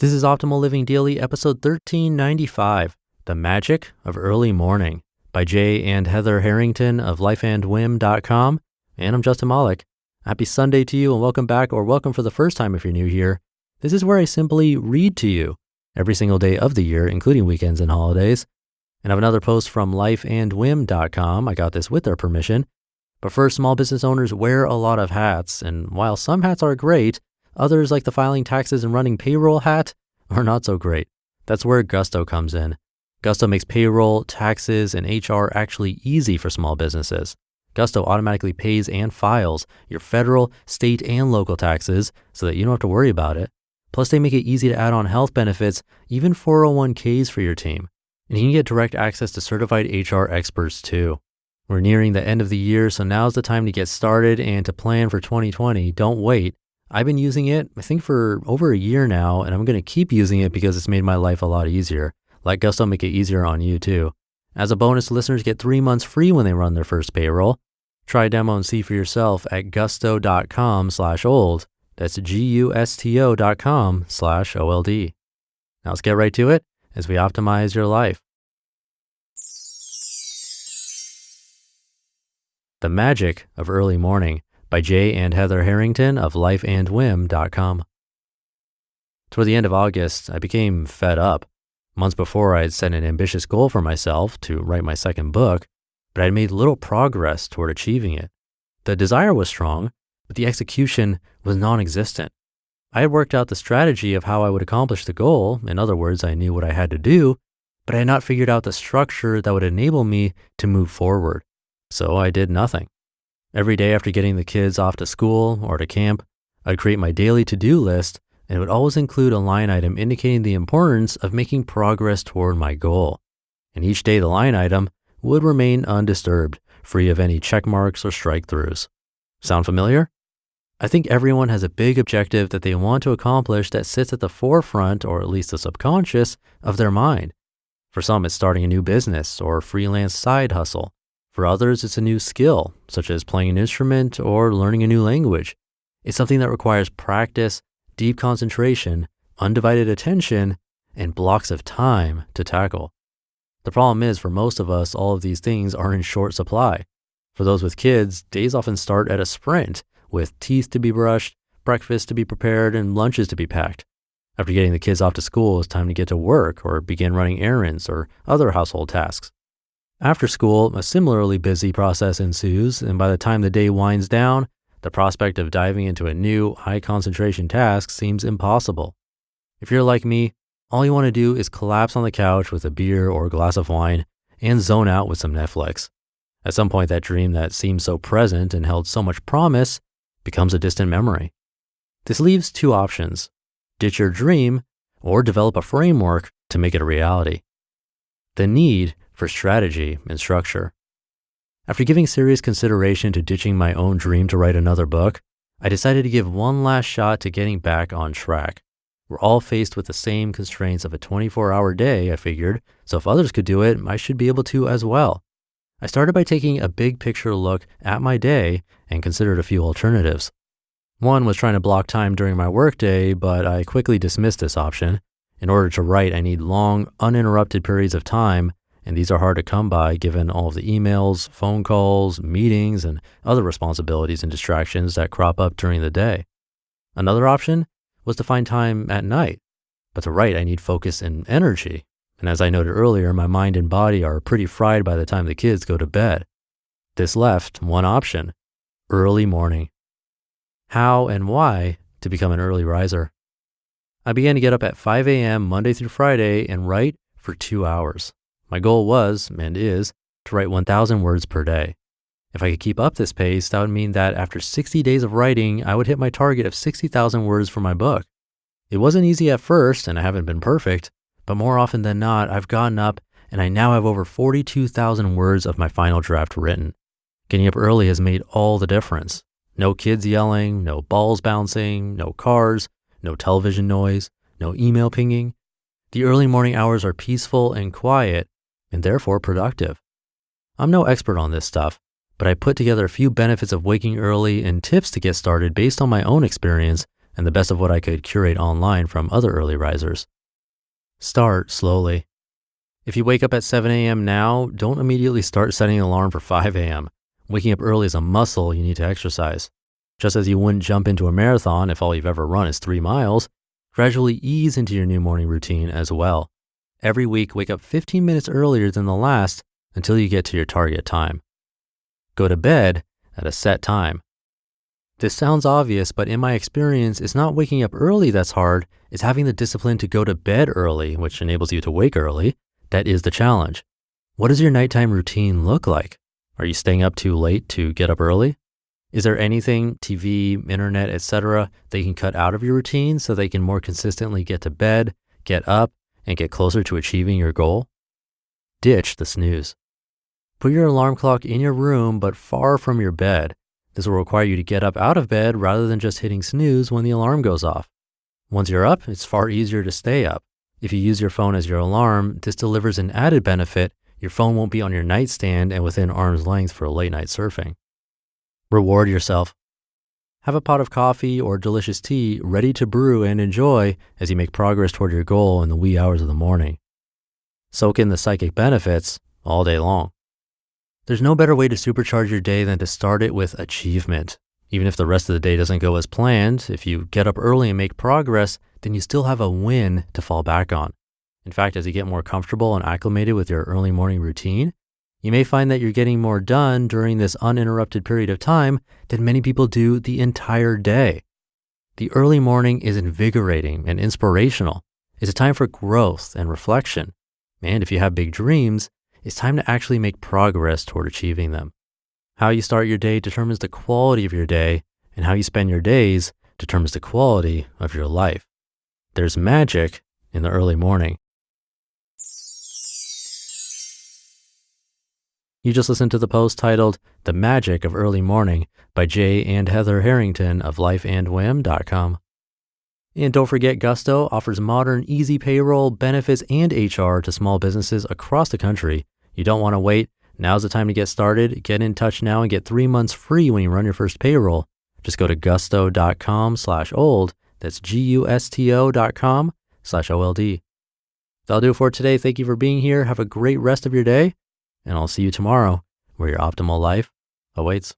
This is Optimal Living Daily, episode 1395, The Magic of Early Morning, by Jay and Heather Harrington of lifeandwhim.com. And I'm Justin Malik. Happy Sunday to you and welcome back, or welcome for the first time if you're new here. This is where I simply read to you every single day of the year, including weekends and holidays. And I have another post from lifeandwhim.com. I got this with their permission. But first, small business owners wear a lot of hats, and while some hats are great, others, like the filing taxes and running payroll hat, are not so great. That's where Gusto comes in. Gusto makes payroll, taxes, and HR actually easy for small businesses. Gusto automatically pays and files your federal, state, and local taxes so that you don't have to worry about it. Plus, they make it easy to add on health benefits, even 401ks for your team. And you can get direct access to certified HR experts too. We're nearing the end of the year, so now's the time to get started and to plan for 2020. Don't wait. I've been using it, I think, for over a year now, and I'm going to keep using it because it's made my life a lot easier. Let Gusto make it easier on you too. As a bonus, listeners get 3 months free when they run their first payroll. Try a demo and see for yourself at gusto.com/old. That's gusto.com/OLD. Now let's get right to it as we optimize your life. The Magic of Early Morning, by Jay and Heather Harrington of lifeandwhim.com. Toward the end of August, I became fed up. Months before, I had set an ambitious goal for myself to write my second book, but I had made little progress toward achieving it. The desire was strong, but the execution was non-existent. I had worked out the strategy of how I would accomplish the goal. In other words, I knew what I had to do, but I had not figured out the structure that would enable me to move forward. So I did nothing. Every day after getting the kids off to school or to camp, I'd create my daily to-do list, and it would always include a line item indicating the importance of making progress toward my goal. And each day the line item would remain undisturbed, free of any check marks or strike-throughs. Sound familiar? I think everyone has a big objective that they want to accomplish that sits at the forefront, or at least the subconscious, of their mind. For some, it's starting a new business or freelance side hustle. For others, it's a new skill, such as playing an instrument or learning a new language. It's something that requires practice, deep concentration, undivided attention, and blocks of time to tackle. The problem is, for most of us, all of these things are in short supply. For those with kids, days often start at a sprint, with teeth to be brushed, breakfast to be prepared, and lunches to be packed. After getting the kids off to school, it's time to get to work or begin running errands or other household tasks. After school, a similarly busy process ensues, and by the time the day winds down, the prospect of diving into a new, high-concentration task seems impossible. If you're like me, all you want to do is collapse on the couch with a beer or a glass of wine and zone out with some Netflix. At some point, that dream that seemed so present and held so much promise becomes a distant memory. This leaves two options: ditch your dream or develop a framework to make it a reality. The need for strategy and structure. After giving serious consideration to ditching my own dream to write another book, I decided to give one last shot to getting back on track. We're all faced with the same constraints of a 24-hour day, I figured, so if others could do it, I should be able to as well. I started by taking a big picture look at my day and considered a few alternatives. One was trying to block time during my workday, but I quickly dismissed this option. In order to write, I need long, uninterrupted periods of time, and these are hard to come by given all of the emails, phone calls, meetings, and other responsibilities and distractions that crop up during the day. Another option was to find time at night, but to write, I need focus and energy. And as I noted earlier, my mind and body are pretty fried by the time the kids go to bed. This left one option: early morning. How and why to become an early riser? I began to get up at 5 a.m. Monday through Friday and write for 2 hours. My goal was, and is, to write 1,000 words per day. If I could keep up this pace, that would mean that after 60 days of writing, I would hit my target of 60,000 words for my book. It wasn't easy at first, and I haven't been perfect, but more often than not, I've gotten up, and I now have over 42,000 words of my final draft written. Getting up early has made all the difference. No kids yelling, no balls bouncing, no cars, no television noise, no email pinging. The early morning hours are peaceful and quiet, and therefore productive. I'm no expert on this stuff, but I put together a few benefits of waking early and tips to get started based on my own experience and the best of what I could curate online from other early risers. Start slowly. If you wake up at 7 a.m. now, don't immediately start setting an alarm for 5 a.m. Waking up early is a muscle you need to exercise. Just as you wouldn't jump into a marathon if all you've ever run is 3 miles, gradually ease into your new morning routine as well. Every week, wake up 15 minutes earlier than the last until you get to your target time. Go to bed at a set time. This sounds obvious, but in my experience, it's not waking up early that's hard. It's having the discipline to go to bed early, which enables you to wake early. That is the challenge. What does your nighttime routine look like? Are you staying up too late to get up early? Is there anything, TV, internet, etc., that you can cut out of your routine so that you can more consistently get to bed, get up, and get closer to achieving your goal? Ditch the snooze. Put your alarm clock in your room but far from your bed. This will require you to get up out of bed rather than just hitting snooze when the alarm goes off. Once you're up, it's far easier to stay up. If you use your phone as your alarm, this delivers an added benefit. Your phone won't be on your nightstand and within arm's length for late night surfing. Reward yourself. Have a pot of coffee or delicious tea ready to brew and enjoy as you make progress toward your goal in the wee hours of the morning. Soak in the psychic benefits all day long. There's no better way to supercharge your day than to start it with achievement. Even if the rest of the day doesn't go as planned, if you get up early and make progress, then you still have a win to fall back on. In fact, as you get more comfortable and acclimated with your early morning routine, you may find that you're getting more done during this uninterrupted period of time than many people do the entire day. The early morning is invigorating and inspirational. It's a time for growth and reflection. And if you have big dreams, it's time to actually make progress toward achieving them. How you start your day determines the quality of your day, and how you spend your days determines the quality of your life. There's magic in the early morning. You just listened to the post titled The Magic of Early Morning by Jay and Heather Harrington of lifeandwhim.com. And don't forget, Gusto offers modern, easy payroll, benefits, and HR to small businesses across the country. You don't want to wait. Now's the time to get started. Get in touch now and get 3 months free when you run your first payroll. Just go to gusto.com/old. That's gusto.com/OLD. That'll do it for today. Thank you for being here. Have a great rest of your day, and I'll see you tomorrow where your optimal life awaits.